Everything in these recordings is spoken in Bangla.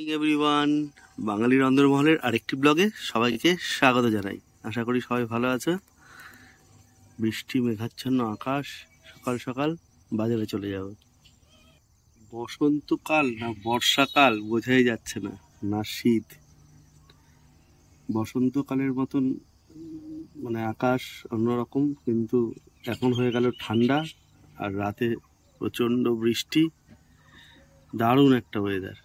মর্নিং এভরিওয়ান, বাঙালির অন্দরমহলের আরেকটি ব্লগে সবাইকে স্বাগত জানাই। আশা করি সবাই ভালো আছে। বৃষ্টি মেঘাচ্ছন্ন আকাশ, সকাল সকাল বাজারে চলে যাব। বসন্তকাল না বর্ষাকাল বোঝাই যাচ্ছে না, না শীত। বসন্তকালের মতন মানে আকাশ অন্যরকম, কিন্তু এখন হয়ে গেল ঠান্ডা আর রাতে প্রচণ্ড বৃষ্টি। দারুণ একটা ওয়েদার,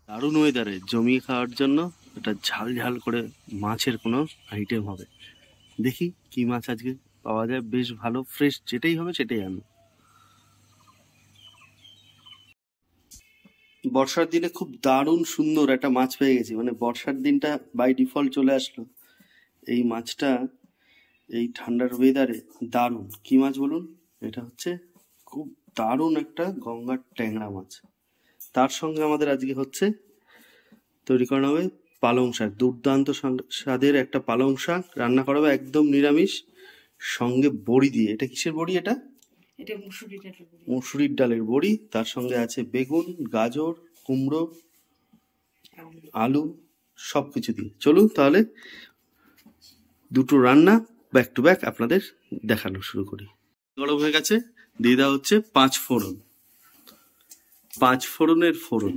দারুণ ওয়েদারে জমিয়ে খাওয়ার জন্য এটা ঝাল ঝাল করে মাছের কোনো আইটেম হবে। দেখি কি মাছ আজকে পাওয়া যায়, বেশ ভালো ফ্রেশ যেটাই হবে সেটাই আনো। বর্ষার দিনে খুব দারুণ সুন্দর একটা মাছ পেয়ে গেছি, মানে বর্ষার দিনটা বাই ডিফল্ট চলে আসলো। এই মাছটা এই ঠান্ডার ওয়েদারে দারুণ। কি মাছ বলুন? এটা হচ্ছে খুব দারুণ একটা গঙ্গার ট্যাংরা মাছ। তার সঙ্গে আমাদের আজকে হচ্ছে তৈরি করা হবে পালং শাক। দুর্দান্ত স্বাদের একটা পালং শাক রান্না করা হবে একদম নিরামিষ, সঙ্গে বড়ি দিয়ে। এটা কিসের বড়ি? এটা মুসুরির ডালের বড়ি। তার সঙ্গে আছে বেগুন, গাজর, কুমড়ো, আলু, সবকিছু দিয়ে। চলুন তাহলে দুটো রান্না ব্যাক টু ব্যাক আপনাদের দেখানো শুরু করি। গরম হয়ে গেছে, দিয়ে দেওয়া হচ্ছে 5 ফোড়ন। 5 ফোড়নের ফোড়ন।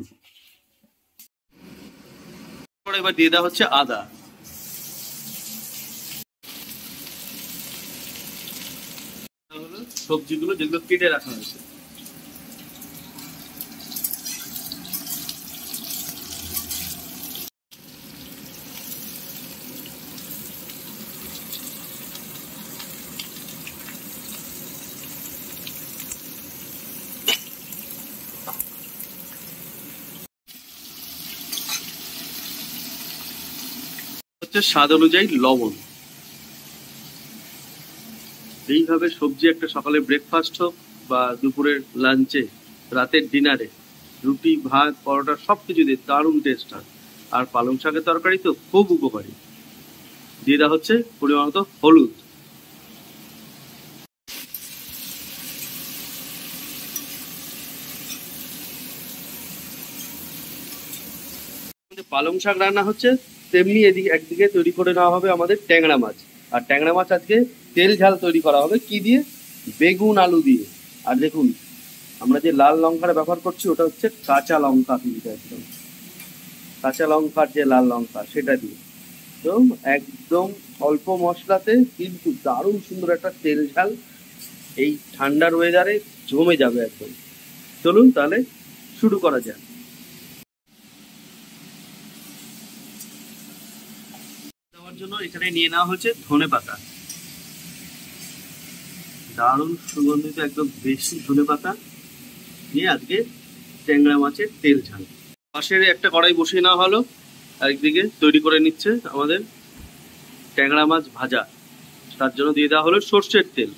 এবার দিয়ে দেওয়া হচ্ছে আদা। সবজিগুলো যেগুলো কেটে রাখা হয়েছে, হচ্ছে স্বাদ অনুযায়ী লবণ। এইভাবে সবজি একটা সকালে ব্রেকফাস্ট হোক বা দুপুরের লাঞ্চে, রাতের ডিনারে, রুটি, ভাত, পরোটা সবকিছু দিয়ে দারুণ টেস্ট হয়। আর পালং শাকের তরকারি তো খুব উপকারী। দিয়ে দেওয়া হচ্ছে পরিমাণ মতো হলুদ। পালং শাক রান্না হচ্ছে, তেমনি এদিকে একদিকে তৈরি করে নেওয়া হবে আমাদের ট্যাংরা মাছ। আর ট্যাংরা মাছ আজকে তেল ঝাল তৈরি করা হবে কি দিয়ে? বেগুন আলু দিয়ে। আর দেখুন, আমরা যে লাল লঙ্কাটা ব্যবহার করছি ওটা হচ্ছে কাঁচা লঙ্কা, কিন্তু একদম কাঁচা লঙ্কার যে লাল লঙ্কা সেটা দিয়ে। তো একদম অল্প মশলাতে কিন্তু দারুণ সুন্দর একটা তেল ঝাল এই ঠান্ডার ওয়েদারে জমে যাবে একদম। চলুন তাহলে শুরু করা যাক। দেওয়ার জন্য এখানে নিয়ে নেওয়া হচ্ছে ধনেপাতা। দারুণ সুগন্ধিত একদম বেশি ধনেপাতা নিয়ে আজকে ট্যাংরা মাছের তেল ঝাল। পাশের একটা কড়াই বসিয়ে নেওয়া হলো, আরেকদিকে তৈরি করে নিচ্ছে আমাদের ট্যাংরা মাছ ভাজা। তার জন্য দিয়ে দেওয়া হলো সর্ষের তেল।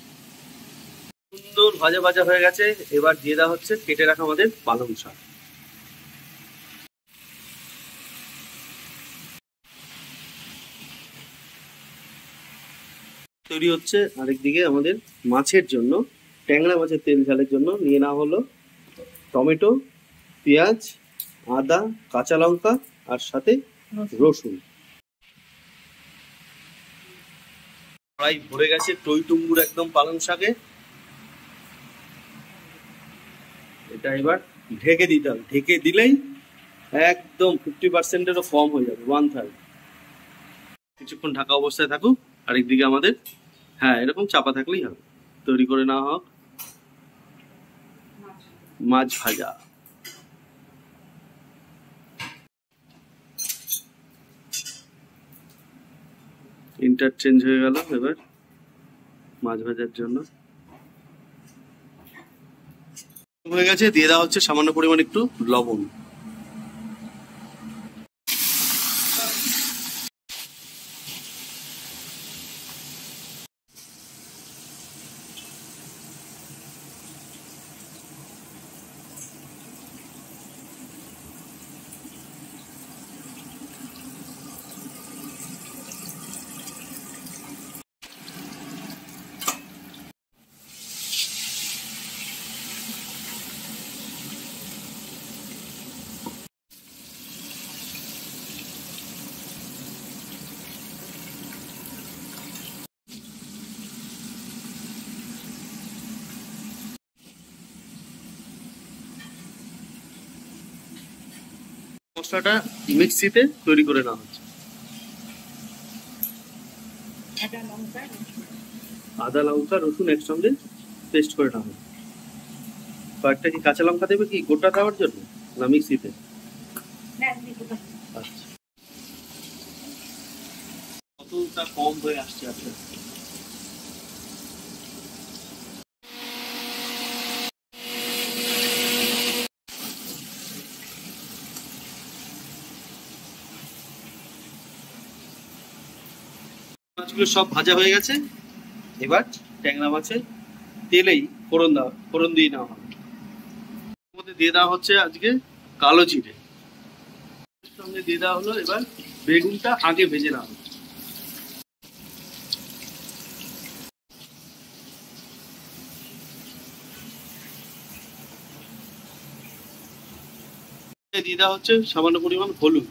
সুন্দর ভাজা ভাজা হয়ে গেছে, এবার দিয়ে দেওয়া হচ্ছে কেটে রাখা আমাদের পালং শাক। তৈরি হচ্ছে আরেকদিকে আমাদের মাছের জন্য, ট্যাংরা মাছের তেল ঝালের জন্য নিয়ে নেওয়া হলো টমেটো, পেঁয়াজ, আদা, কাঁচা লঙ্কা আর সাথে রসুন। কড়াই ভরে গেছে টই টুম্বুর একদম পালং শাকে। এটা এবার ঢেকে দিতে হবে। ঢেকে দিলেই একদম 50%-এরও কম হয়ে যাবে, 1/3। কিছুক্ষণ ঢাকা অবস্থায় থাকুক। আরেকদিকে আমাদের এরকম চাপা থাকলেই হবে। তৈরি করে নেওয়া হোক মাছ ভাজা। ইন্টারচেঞ্জ হয়ে গেল এবার মাছ ভাজার জন্য। হয়ে গেছে, দিয়ে দেওয়া হচ্ছে সামান্য পরিমাণ একটু লবণ। মশলাটা মিক্সিতে তৈরি করে নেওয়া হচ্ছে। আদা লঙ্কা রসুন একসঙ্গে পেস্ট করে নেওয়া হচ্ছে। কয়েকটা কি কাঁচা লঙ্কা দেবে কি গোটা দেওয়ার জন্য, না মিক্সিতে? আচ্ছা, কতটা কম হয়ে আসছে আসলে। মাছগুলো সব ভাজা হয়ে গেছে। এবার ট্যাংরা মাছের তেলেই ফোড়ন দিয়ে নেওয়া হবে। এর মধ্যে দিয়ে দেওয়া হচ্ছে আজকে কালো জিরে, সঙ্গে দিয়ে দেওয়া হলো এবার বেগুনটা আগে ভেজে নেওয়া হচ্ছে। দিয়ে দেওয়া হচ্ছে সামান্য পরিমাণ হলুদ।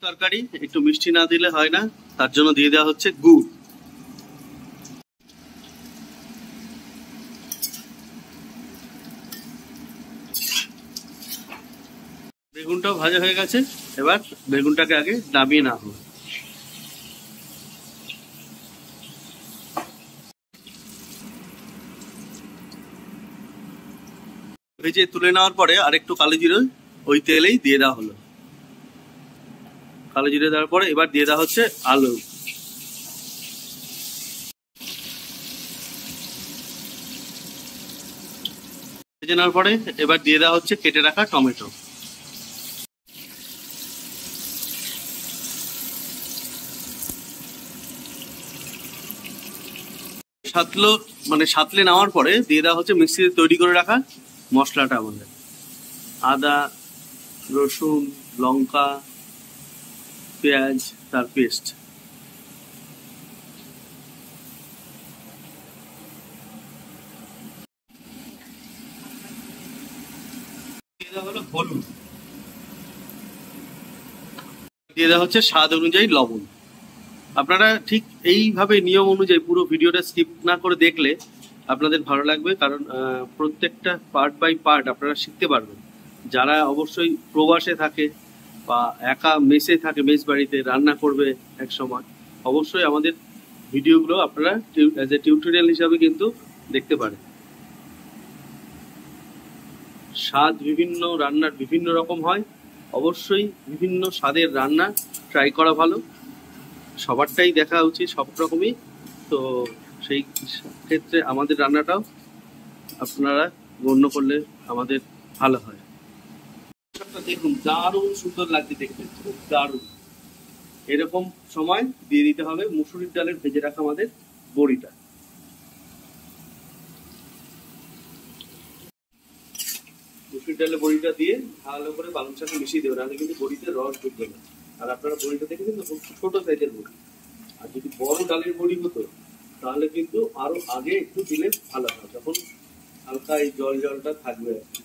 তরকারি একটু মিষ্টি না দিলে হয় না, তার জন্য দিয়ে দেওয়া হচ্ছে গুড়। বেগুনটাও ভাজা হয়ে গেছে, এবার বেগুনটাকে আগে নামিয়ে নেওয়া হবে। ভেজে তুলে নেওয়ার পরে আরেকটু কালো জিরে ওই তেলেই দিয়ে দেওয়া হলো। কালো জিরে দেওয়ার পরে এবার দিয়ে দেওয়া হচ্ছে আলু। ভেজে নেওয়ার পরে এবার দিয়ে দেওয়া হচ্ছে কেটে রাখা টমেটো। সাতলে নেওয়ার পরে দিয়ে দেওয়া হচ্ছে মিক্সিতে তৈরি করে রাখা মশলাটা, আমাদের আদা রসুন লঙ্কা পেঁয়াজ তার পেস্ট। দিয়ে দেওয়া হলো হলুদ, দিয়ে দেওয়া হচ্ছে স্বাদ অনুযায়ী লবণ। আপনারা ঠিক এইভাবে নিয়ম অনুযায়ী পুরো ভিডিওটা স্কিপ না করে দেখলে আপনাদের ভালো লাগবে, কারণ প্রত্যেকটা পার্ট বাই পার্ট আপনারা শিখতে পারবেন। যারা অবশ্যই প্রবাসে থাকে বা একা মেসে থাকে, মেস বাড়িতে রান্না করবে এক সময়, অবশ্যই আমাদের ভিডিওগুলো আপনারা অ্যাজ এ টিউটোরিয়াল হিসাবে কিন্তু দেখতে পারেন। স্বাদ বিভিন্ন রান্নার বিভিন্ন রকম হয়, অবশ্যই বিভিন্ন স্বাদের রান্না ট্রাই করা ভালো, সবারটাই দেখা উচিত সব রকমই। তো সেই ক্ষেত্রে আমাদের রান্নাটাও আপনারা গণ্য করলে আমাদের ভালো হয়। দেখুন দারুণ সুন্দর লাগছে দেখতে, খুব দারুণ। এরকম সময় দিয়ে দিতে হবে মুসুরির ডালের ভেজে রাখা আমাদের বড়িটা। মুসুরির ডালের বড়িটা দিয়ে ভালো করে বালুর সাথে মিশিয়ে দেবেন, নাহলে কিন্তু বড়িতে রস ঢুকবে না। আর আপনারা বড়িটা দেখে কিন্তু ছোট সাইজের বড়ি, আর যদি বড় ডালের বড়ি হতো তাহলে কিন্তু আরো আগে একটু দিলে ভালো হয়, যখন হালকা এই জলটা থাকবে আর কি,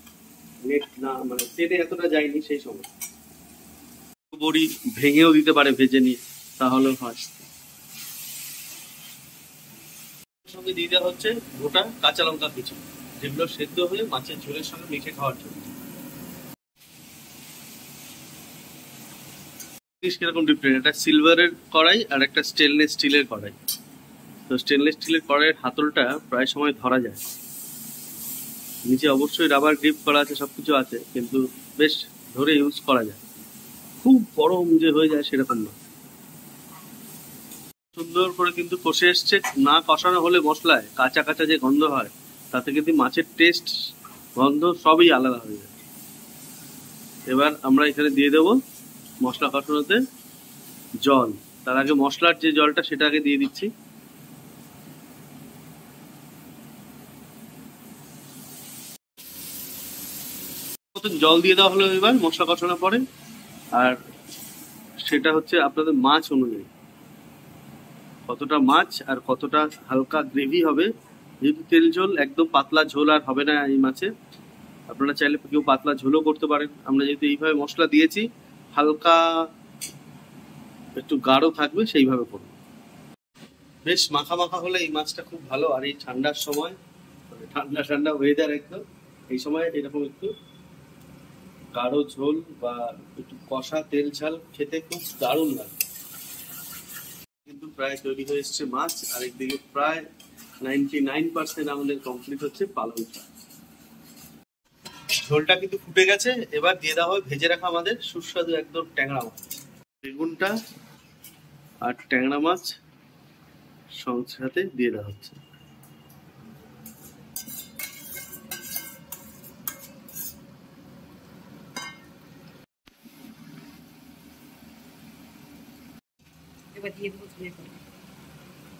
নেট না মানে তেলে এতটা যায়নি সেই সময়। বড়ি ভেঙেও দিতে পারে ভেজে নিয়ে, তাহলে হয়। সঙ্গে দিয়ে দেওয়া হচ্ছে গোটা কাঁচা লঙ্কা কিছু, যেগুলো সেদ্ধ হয়ে মাছের ঝোলের সঙ্গে মেখে খাওয়ার জন্য। কিরকম ডিফারেন্ট, একটা সিলভারের কড়াই আর একটা স্টেনলেস স্টিলের কড়াই। তো স্টেনলেস স্টিলের কড়াইয়ের হাতলটা প্রায় সময় ধরা যায়, নিচে অবশ্যই রাবার গ্রিপ করা আছে, সবকিছু আছে, কিন্তু বেশ ধরে ইউজ করা যায়। খুব বড় যে হয়ে যায় সেরকম না, সুন্দর করে কিন্তু কষে এসছে। না কষানো হলে মশলায় কাঁচা কাঁচা যে গন্ধ হয়, তাতে কিন্তু মাছের টেস্ট গন্ধ সবই আলাদা হয়ে যায়। এবার আমরা এখানে দিয়ে দেবো মশলা কষানোতে জল। তার আগে মশলার যে জলটা সেটা আগে দিয়ে দিচ্ছি। জল দিয়ে দেওয়া হলো এবার মশলা কষানোর পরে, আর সেটা হচ্ছে আপনাদের মাছ অনুযায়ী কতটা মাছ আর কতটা হালকা গ্রেভি হবে। যেহেতু তেল ঝোল একদম পাতলা ঝোল আর হবে না এই মাছে, আপনারা চাইলে কেউ পাতলা ঝোলও করতে পারেন। আমরা যেহেতু এইভাবে মশলা দিয়েছি, হালকা একটু গাঢ় থাকবে সেইভাবে করুন। বেশ মাখা মাখা হলে এই মাছটা খুব ভালো। আর এই ঠান্ডার সময়, ঠান্ডা ঠান্ডা ওয়েদার একদম, এই সময় এরকম একটু গাঢ় ঝোল বা একটু কষা তেল ঝাল খেতে খুব দারুণ লাগে। কিন্তু প্রায় তৈরি হয়ে এসছে মাছ, আর একদিকে প্রায় 99% আমাদের কমপ্লিট হচ্ছে পালং শাক। ঝোলটা কিন্তু ফুটে গেছে, এবার দিয়ে দেওয়া হবে ভেজে রাখা আমাদের সুস্বাদু একদম ট্যাংরা মাছ। বেগুনটা আর ট্যাংরা মাছ সাথে দিয়ে দেওয়া হচ্ছে।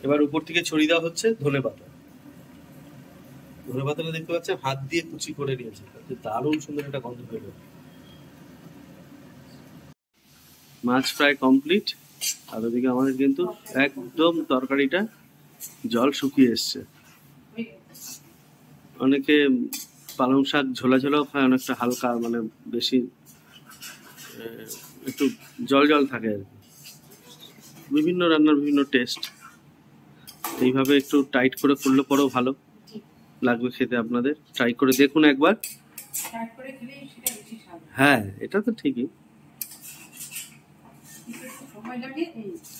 এবার উপর থেকে ছড়িয়ে দেওয়া হচ্ছে ধনেপাতা। ধনেপাতাটা দেখতে পাচ্ছেন হাত দিয়ে কুচি করে নিয়েছে, দারুণ সুন্দর একটা গন্ধ বের হবে। মাছ প্রায় কমপ্লিট, আর ওদিকে আমাদের কিন্তু একদম তরকারিটা জল শুকিয়ে এসছে। অনেকে পালং শাক ঝোলা ঝোলাও খায়, অনেকটা হালকা, মানে বেশি একটু জল জল থাকে আর কি। বিভিন্ন রান্নার বিভিন্ন টেস্ট, এইভাবে একটু টাইট করে করলে পরেও ভালো লাগবে খেতে। আপনাদের ট্রাই করে দেখুন একবার। হ্যাঁ, এটা তো ঠিকই।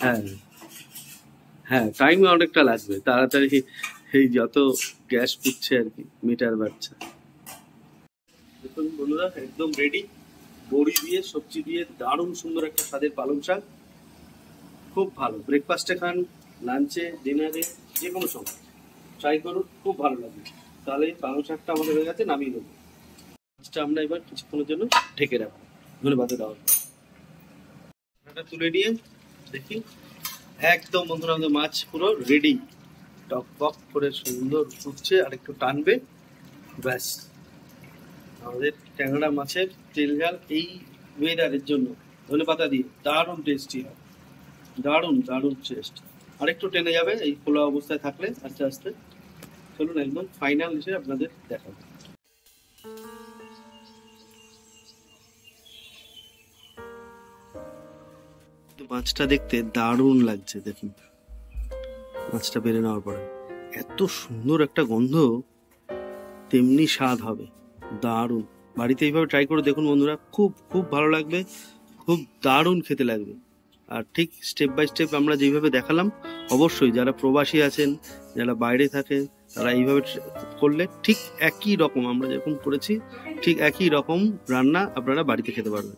হ্যাঁ হ্যাঁ, টাইম অনেকটা লাগবে, তাড়াতাড়ি এই যত গ্যাস পুড়ছে আর কি, মিটার বাড়ছে। দেখুন বন্ধুরা, একদম রেডি। বড়ি দিয়ে, সবজি দিয়ে দারুণ সুন্দর একটা স্বাদের পালং শাক। খুব ভালো, ব্রেকফাস্টে খান, লাঞ্চে, ডিনারে, যে কোনো সময় ট্রাই করুন, খুব ভালো লাগবে। তাহলে পালং শাকটা আমাদের হয়ে গেছে, নামিয়ে নেবো। মাছটা আমরা এবার কিছুক্ষণের জন্য ঢেকে রাখবো ধনেপাতা দেওয়ার পর। তুলে নিয়ে দেখি, একদম বন্ধুরা আমাদের মাছ পুরো রেডি, টক টক করে সুন্দর ফুটছে, আর একটু টানবে, ব্যাস আমাদের ট্যাংরা মাছের তেল ঝাল এই ওয়েদারের জন্য ধনেপাতা দিয়ে দারুণ টেস্টি হয়, দারুণ দারুণ টেস্ট। আর একটু টেনে যাবে এই খোলা অবস্থায় থাকলে আস্তে আস্তে। চলুন একদম ফাইনাল হিসেবে আপনাদের দেখাবো। মাছটা দেখতে দারুণ লাগছে, দেখুন মাছটা বেড়ে নেওয়ার পরে এত সুন্দর একটা গন্ধ, তেমনি স্বাদ হবে, দারুণ। বাড়িতে এইভাবে ট্রাই করে দেখুন বন্ধুরা, খুব খুব ভালো লাগবে, খুব দারুণ খেতে লাগবে। আর ঠিক স্টেপ বাই স্টেপ আমরা যেভাবে দেখালাম, অবশ্যই যারা প্রবাসী আছেন, যারা বাইরে থাকে, তারা এইভাবে করলে ঠিক একই রকম আমরা যেরকম করেছি, ঠিক একই রকম রান্না আপনারা বাড়িতে খেতে পারবেন।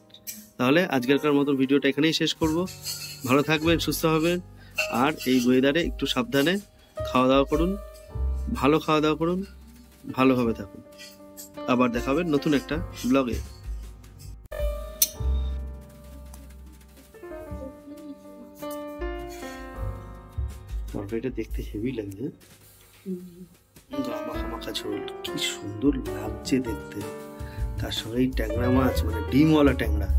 তাহলে আজকেরকার মতো ভিডিওটা এখানেই শেষ করব। ভালো থাকবেন, সুস্থ হবেন, আর এই ওয়েদারে একটু সাবধানে খাওয়া দাওয়া করুন, ভালো খাওয়া দাওয়া করুন, ভালোভাবে থাকুন। আবার দেখা হবে নতুন একটা ব্লগে। তরকারিটা দেখতে হেভি লাগছে, মাখা মাখা ঝোল, কি সুন্দর লাগছে দেখতে। তার সঙ্গে এই ট্যাংরা মাছ, মানে ডিমওয়ালা ট্যাংরা,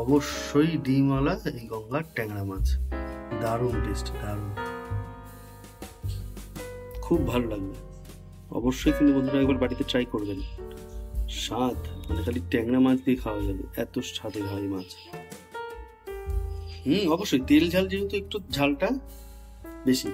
অবশ্যই ডিমওয়ালা এই গঙ্গার ট্যাংরা মাছ, দারুণ টেস্ট, দারুণ, খুব ভালো লাগবে। অবশ্যই কিন্তু বন্ধুরা একবার বাড়িতে ট্রাই করবেন। স্বাদ মানে খালি ট্যাংরা মাছ দিয়ে খাওয়া যাবে, এত স্বাদের হয় মাছ। অবশ্যই তেল ঝাল, যেহেতু একটু ঝালটা বেশি।